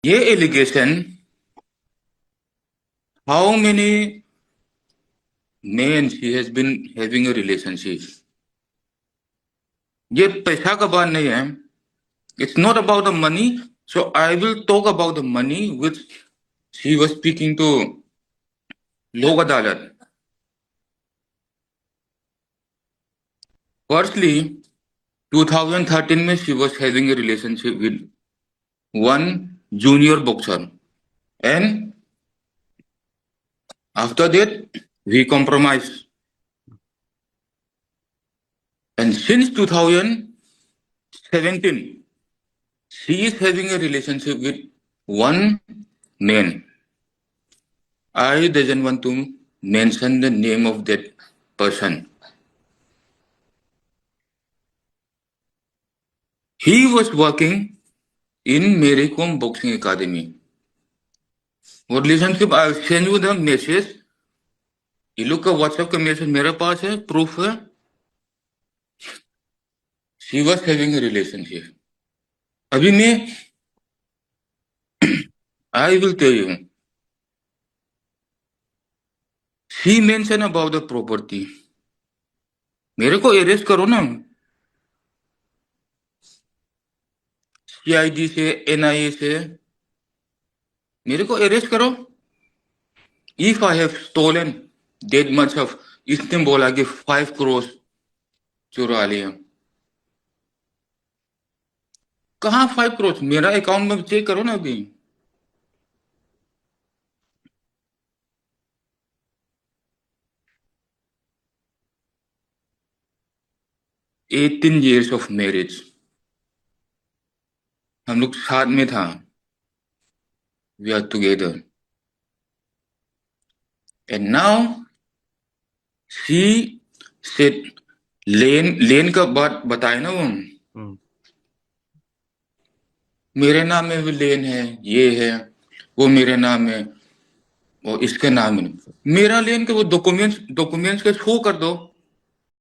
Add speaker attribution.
Speaker 1: ये allegation, how many men she has been having a relationship, ये पैसा का बात नहीं है. It's not about the money. So I will talk about the money which she was speaking to लोक अदालत. Firstly, 2013 में she was having a relationship with one junior boxer, and after that we compromised. And since 2017, she is having a relationship with one man. I doesn't want to mention the name of that person. He was working in Mary Kom Boxing Academy. वो relationship, I send you the message. ये लोग का WhatsApp का message मेरे पास है, proof है. She was having a relationship. अभी मैं I will tell you. She mention about the property. मेरे को अरेस्ट करो ना, सीआईडी से, एनआईए से, मेरे को अरेस्ट करो. If I have stolen that much of, इसने बोला कि 5 करोड़ चुरा लिया. कहाँ 5 करोड़? मेरा अकाउंट में चेक करो ना अभी. 18 years of marriage, हम लोग साथ में था. We are together. And now she said, लेन का बात बताए ना वो. मेरे नाम में भी लेन है, ये है, वो मेरे नाम है, वो इसके नाम में. मेरा लेन के वो डॉक्यूमेंट्स के शो कर दो.